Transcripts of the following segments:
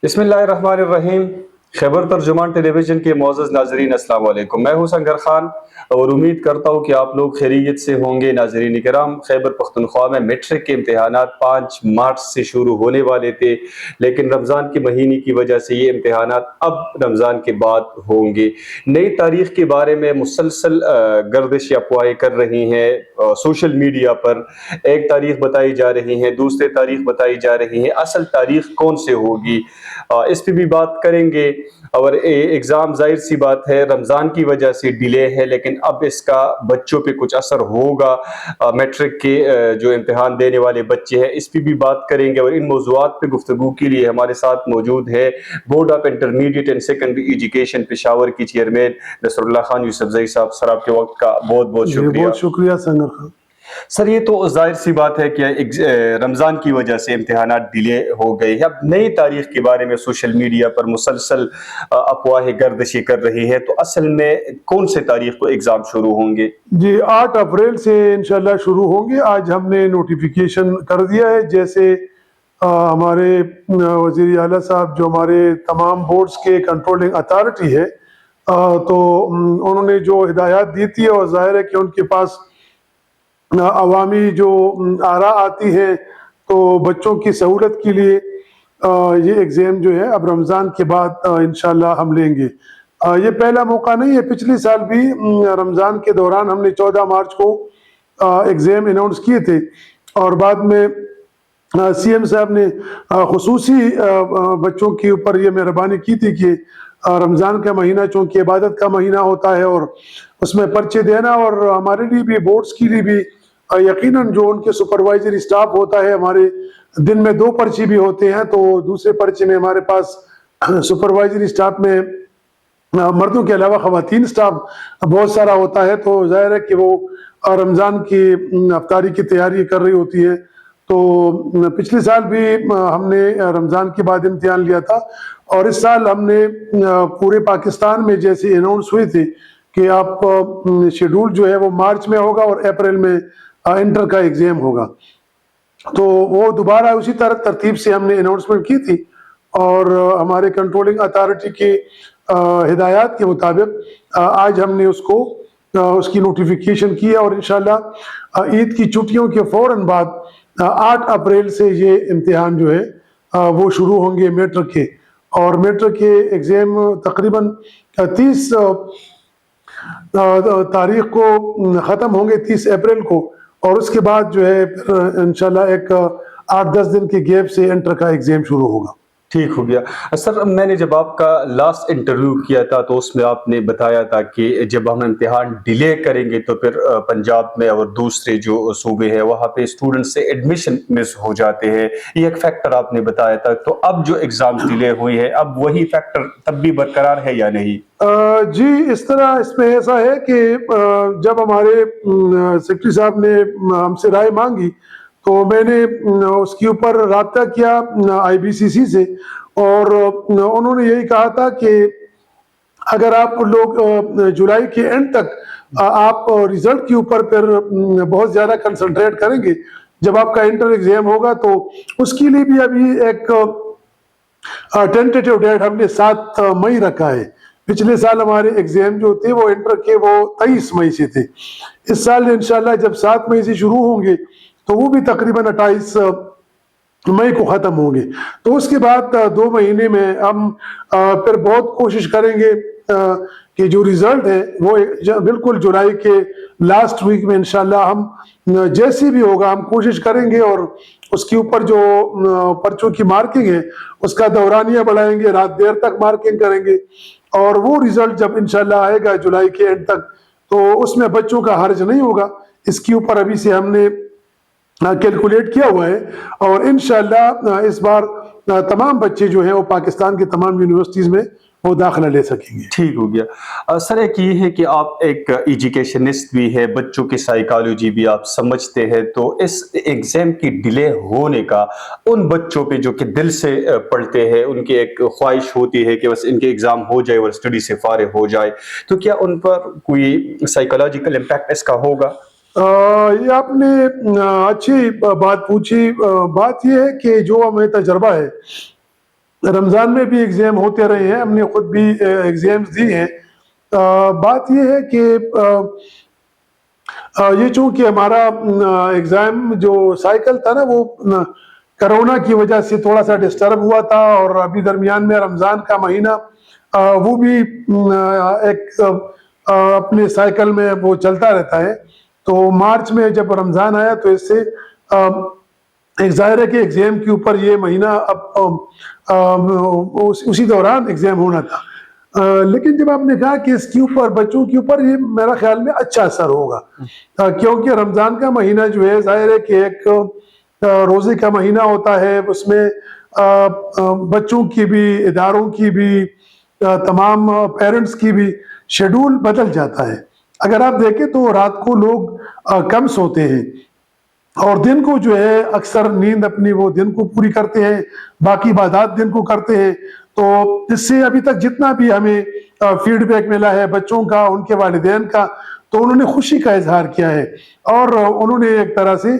بسم اللہ الرحمن الرحیم۔ خیبر ترجمان ٹیلی ویژن کے معزز ناظرین، السلام علیکم۔ میں ہوں سنگر خان اور امید کرتا ہوں کہ آپ لوگ خیریت سے ہوں گے۔ ناظرین کرام، خیبر پختونخوا میں میٹرک کے امتحانات 5 مارچ سے شروع ہونے والے تھے، لیکن رمضان کے مہینے کی وجہ سے یہ امتحانات اب رمضان کے بعد ہوں گے۔ نئی تاریخ کے بارے میں مسلسل گردش افواہیں کر رہی ہیں سوشل میڈیا پر۔ ایک تاریخ بتائی جا رہی ہے، دوسرے تاریخ بتائی جا رہی ہے، اصل تاریخ کون سے ہوگی اس پہ بھی بات کریں گے۔ اور ایگزام ظاہر سی بات ہے رمضان کی وجہ سے ڈیلے ہے، لیکن اب اس کا بچوں پہ کچھ اثر ہوگا۔ میٹرک کے جو امتحان دینے والے بچے ہیں اس پہ بھی بات کریں گے، اور ان موضوعات پہ گفتگو کے لیے ہمارے ساتھ موجود ہے board of intermediate and secondary education Peshawar کی چیئرمین نصر اللہ خان یوسف زئی صاحب۔ سر، آپ کے وقت کا بہت بہت شکریہ۔ بہت شکریہ سنگر خان۔ سر، یہ تو ظاہر سی بات ہے کہ رمضان کی وجہ سے امتحانات ڈیلے ہو گئے ہیں۔ اب نئی تاریخ کے بارے میں سوشل میڈیا پر مسلسل افواہیں گردشیں کر رہی ہے، تو اصل میں کون سے تاریخ کو ایگزام شروع ہوں گے؟ جی 8 اپریل سے انشاءاللہ شروع ہوں گے۔ آج ہم نے نوٹیفیکیشن کر دیا ہے، جیسے ہمارے وزیر اعلیٰ صاحب جو ہمارے تمام بورڈز کے کنٹرولنگ اتھارٹی ہے، تو انہوں نے جو ہدایات دی تھی، اور ظاہر ہے کہ ان کے پاس عوامی جو آراء آتی ہے، تو بچوں کی سہولت کے لیے یہ ایگزام جو ہے اب رمضان کے بعد انشاءاللہ ہم لیں گے۔ یہ پہلا موقع نہیں ہے، پچھلی سال بھی رمضان کے دوران ہم نے 14 مارچ کو ایگزام اناؤنس کیے تھے، اور بعد میں سی ایم صاحب نے خصوصی بچوں کے اوپر یہ مہربانی کی تھی کہ رمضان کا مہینہ چونکہ عبادت کا مہینہ ہوتا ہے، اور اس میں پرچے دینا، اور ہمارے لیے بھی بورڈز کے لیے بھی یقیناً جو ان کے سپروائزری سٹاف ہوتا ہے، ہمارے دن میں 2 پرچے بھی ہوتے ہیں، تو دوسرے پرچے میں ہمارے پاس سپروائزری سٹاف میں مردوں کے علاوہ خواتین سٹاف بہت سارا ہوتا ہے، تو ظاہر ہے کہ وہ رمضان کی افطاری کی تیاری کر رہی ہوتی ہے۔ تو پچھلے سال بھی ہم نے رمضان کے بعد امتحان لیا تھا، اور اس سال ہم نے پورے پاکستان میں جیسے اناؤنس ہوئے تھے کہ آپ شیڈول جو ہے وہ مارچ میں ہوگا اور اپریل میں انٹر کا ایگزام ہوگا، تو وہ دوبارہ اسی طرح ترتیب سے ہم نے اناؤنسمنٹ کی تھی، اور ہمارے کنٹرولنگ اتھارٹی کی ہدایات کے مطابق آج ہم نے اس کی نوٹیفیکیشن کی ہے، اور انشاءاللہ عید کی چھٹیوں کے فوراً بعد 8 اپریل سے یہ امتحان جو ہے وہ شروع ہوں گے میٹرک کے، اور میٹرک کے ایگزام تقریباً 30 تاریخ کو ختم ہوں گے، 30 اپریل کو، اور اس کے بعد جو ہے انشاءاللہ ایک 8-10 دن کے گیپ سے انٹر کا ایگزام شروع ہوگا۔ ٹھیک ہو گیا۔ سر، میں نے جب آپ کا لاسٹ انٹرویو کیا تھا تو اس میں آپ نے بتایا تھا کہ جب ہم امتحان ڈیلے کریں گے تو پھر پنجاب میں اور دوسرے جو صوبے ہیں وہاں پہ اسٹوڈنٹ سے ایڈمیشن مس ہو جاتے ہیں، یہ ایک فیکٹر آپ نے بتایا تھا۔ تو اب جو ایگزامز ڈیلے ہوئی ہے، اب وہی فیکٹر تب بھی برقرار ہے یا نہیں؟ جی اس طرح اس میں ایسا ہے کہ جب ہمارے سیکرٹری صاحب نے ہم سے رائے مانگی، تو میں نے اس کے اوپر رابطہ کیا آئی بی سی سی سے، اور انہوں نے یہی کہا تھا کہ اگر آپ لوگ جولائی کے اینڈ تک آپ ریزلٹ کے اوپر پھر بہت زیادہ کنسنٹریٹ کریں گے، جب آپ کا انٹر ایگزام ہوگا، تو اس کے لیے بھی ابھی ایک ٹینٹیٹیو ڈیٹ ہم نے 7 مئی رکھا ہے۔ پچھلے سال ہمارے ایگزام جو تھے وہ انٹر کے وہ 23 مئی سے تھے، اس سال انشاءاللہ جب 7 مئی سے شروع ہوں گے تو وہ بھی تقریباً 28 مئی کو ختم ہوں گے۔ تو اس کے بعد 2 مہینے میں ہم پھر بہت کوشش کریں گے کہ جو ریزلٹ ہے وہ بالکل جولائی کے لاسٹ ویک میں انشاءاللہ ہم جیسی بھی ہوگا ہم کوشش کریں گے، اور اس کے اوپر جو پرچوں کی مارکنگ ہے اس کا دورانیہ بڑھائیں گے، رات دیر تک مارکنگ کریں گے، اور وہ ریزلٹ جب انشاءاللہ آئے گا جولائی کے اینڈ تک تو اس میں بچوں کا حرج نہیں ہوگا۔ اس کے اوپر ابھی سے ہم نے کیلکولیٹ کیا ہوا ہے، اور انشاءاللہ اس بار تمام بچے جو ہیں وہ پاکستان کے تمام یونیورسٹیز میں وہ داخلہ لے سکیں گے۔ ٹھیک ہو گیا۔ سر، ایک یہ ہے کہ آپ ایک ایجوکیشنسٹ بھی ہے، بچوں کی سائیکالوجی بھی آپ سمجھتے ہیں، تو اس ایگزام کی ڈیلے ہونے کا ان بچوں پہ جو کہ دل سے پڑھتے ہیں، ان کی ایک خواہش ہوتی ہے کہ بس ان کے ایگزام ہو جائے اور اسٹڈی سے فارغ ہو جائے، تو کیا ان پر کوئی سائیکالوجیکل امپیکٹ اس کا ہوگا؟ یہ آپ نے اچھی بات پوچھی۔ بات یہ ہے کہ جو ہمیں تجربہ ہے रमज़ान में भी एग्ज़ाम होते रहे हैं, हमने ख़ुद भी एग्ज़ाम्स दिए हैं। बात ये है कि ये चूँकि हमारा एग्ज़ाम जो साइकिल था ना वो कोरोना की वजह से थोड़ा सा डिस्टर्ब हुआ था, और अभी दरमियान में रमज़ान का महीना वो भी एक अपने साइकिल में वो चलता रहता है। तो मार्च में जब रमज़ान आया तो इससे एक ज़ाहिर है कि एग्ज़ाम के ऊपर ये महीना उसी दौरान एग्ज़ाम होना था। लेकिन जब आपने कहा कि इसके ऊपर बच्चों के ऊपर ये मेरा ख्याल में अच्छा असर होगा, क्योंकि रमज़ान का महीना जो है ज़ाहिर है कि एक रोज़े का महीना होता है, उसमें बच्चों की भी, इदारों की भी, तमाम पेरेंट्स की भी शेड्यूल बदल जाता है। अगर आप देखें तो रात को लोग कम सोते हैं और दिन को जो है अक्सर नींद अपनी वो दिन को पूरी करते हैं, बाकी इबादत दिन को करते हैं। तो इससे अभी तक जितना भी हमें फीडबैक मिला है बच्चों का, उनके वालिदैन का, तो उन्होंने खुशी का इजहार किया है और उन्होंने एक तरह से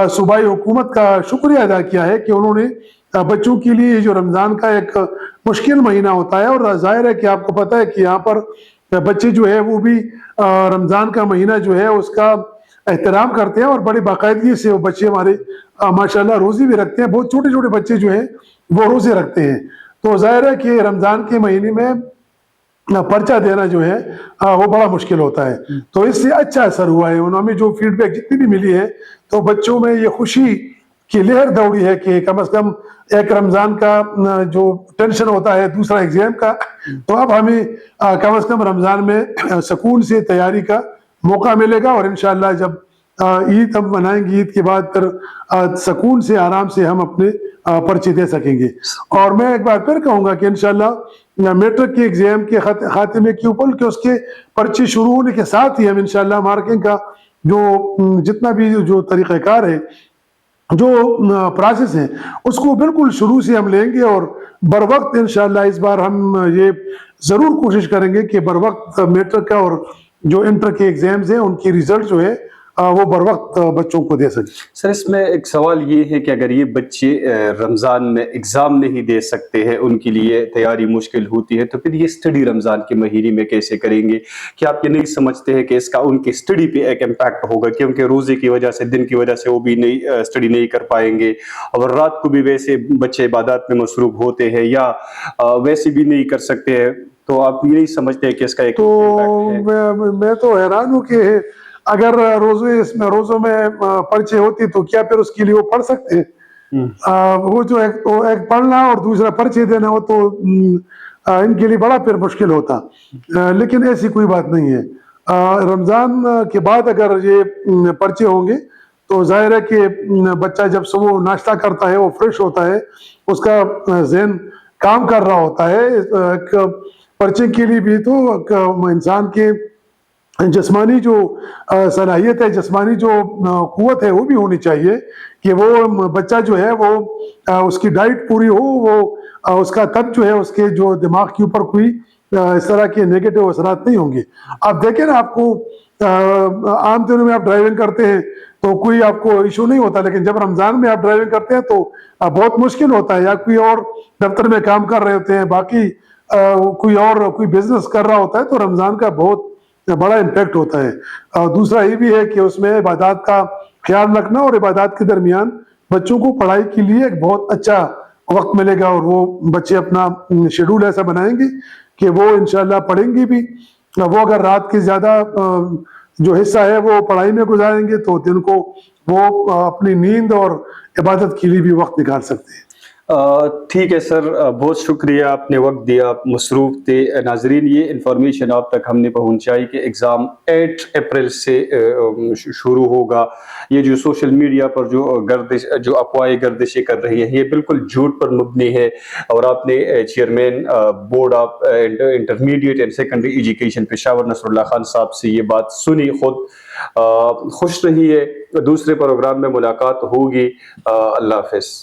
सूबाई हुकूमत का शुक्रिया अदा किया है कि उन्होंने बच्चों के लिए जो रमज़ान का एक मुश्किल महीना होता है, और ज़ाहिर है कि आपको पता है कि यहाँ पर बच्चे जो है वो भी रमज़ान का महीना जो है उसका एहतराम करते हैं और बड़ी बाकायदगी से वो बच्चे हमारे माशाल्लाह रोज़े भी रखते हैं। बहुत छोटे छोटे बच्चे जो हैं वो रोज़े रखते हैं। तो ज़ाहिर है कि रमज़ान के महीने में पर्चा देना जो है वो बड़ा मुश्किल होता है। तो इससे अच्छा असर हुआ है। उन्होंने जो फीडबैक जितनी भी मिली है तो बच्चों में ये खुशी की लहर दौड़ी है कि कम से कम एक रमज़ान का जो टेंशन होता है, दूसरा एग्ज़ाम का, तो अब हमें कम से कम रमज़ान में सुकून से तैयारी का मौका मिलेगा और इंशाअल्लाह जब ईद हम मनाएंगे, ईद के बाद फिर सुकून से आराम से हम अपने पर्चे दे सकेंगे। और मैं एक बार फिर कहूँगा कि इंशाअल्लाह मैट्रिक के एग्ज़ाम के खात्मे के ऊपर कि उसके पर्चे शुरू होने के साथ ही हम इंशाअल्लाह मार्किंग का जो जितना भी जो तरीक़ाकार है, जो प्रोसेस है, उसको बिल्कुल शुरू से हम लेंगे और बर वक्त इंशाअल्लाह इस बार हम ये ज़रूर कोशिश करेंगे कि बर वक्त मैट्रिक का और जो इंटर के एग्ज़ाम्स हैं उनकी रिज़ल्ट जो है वो बर वक्त बच्चों को दे सकें। सर, इसमें एक सवाल ये है कि अगर ये बच्चे रमज़ान में एग्ज़ाम नहीं दे सकते हैं, उनके लिए तैयारी मुश्किल होती है, तो फिर ये स्टडी रमज़ान के महीने में कैसे करेंगे? क्या आप ये नहीं समझते हैं कि इसका उनकी स्टडी पे एक इम्पैक्ट होगा, क्योंकि रोज़े की वजह से, दिन की वजह से वो भी नहीं स्टडी नहीं कर पाएंगे और रात को भी वैसे बच्चे इबादत में मसरूफ़ होते हैं या वैसे भी नहीं कर सकते हैं, तो आप ये नहीं समझते हैं कि इसका एक इम्पैक्ट है? मैं तो हैरान हूँ कि अगर रोज़ों में पर्चे होती तो क्या फिर उसके लिए वो पढ़ सकते हैं? वो जो एक पढ़ना और दूसरा पर्चे देना हो तो इनके लिए बड़ा फिर मुश्किल होता। लेकिन ऐसी कोई बात नहीं है। रमज़ान के बाद अगर ये पर्चे होंगे तो जाहिर है कि बच्चा जब सुबह नाश्ता करता है वो फ्रेश होता है, उसका ज़हन काम कर रहा होता है। एक पर्चे के लिए भी तो इंसान के जिस्मानी जो सलाहियत है, जिस्मानी जो क़ुव्वत है वो भी होनी चाहिए कि वो बच्चा जो है वो उसकी डाइट पूरी हो, वो उसका तब जो है उसके जो दिमाग के ऊपर कोई इस तरह के नेगेटिव असरात नहीं होंगे। आप देखें ना, आपको आम दिनों में आप ड्राइविंग करते हैं तो कोई आपको इशू नहीं होता, लेकिन जब रमज़ान में आप ड्राइविंग करते हैं तो बहुत मुश्किल होता है। या कोई और दफ्तर में काम कर रहे होते हैं, बाकी कोई बिजनेस कर रहा होता है, तो रमज़ान का बहुत बड़ा इम्पैक्ट होता है। दूसरा ये भी है कि उसमें इबादत का ख्याल रखना और इबादत के दरमियान बच्चों को पढ़ाई के लिए एक बहुत अच्छा वक्त मिलेगा और वो बच्चे अपना शेड्यूल ऐसा बनाएंगे कि वो इंशाअल्लाह पढ़ेंगे भी। वो अगर रात की ज़्यादा जो हिस्सा है वो पढ़ाई में गुजारेंगे तो दिन को वो अपनी नींद और इबादत के लिए भी वक्त निकाल सकते हैं। ठीक है सर, बहुत शुक्रिया, आपने वक्त दिया, आप मसरूफ़ थे। नाजरीन, ये इन्फॉर्मेशन आप तक हमने पहुंचाई कि एग्ज़ाम 8 अप्रैल से शुरू होगा। ये जो सोशल मीडिया पर जो अफवाहें गर्दिशें कर रही हैं, ये बिल्कुल झूठ पर मबनी है और आपने chairman board of intermediate and secondary education Peshawar Nasrullah Khan Sahab से ये बात सुनी, खुद खुश रही है। दूसरे प्रोग्राम में मुलाकात होगी। अल्लाह हाफ़िज़।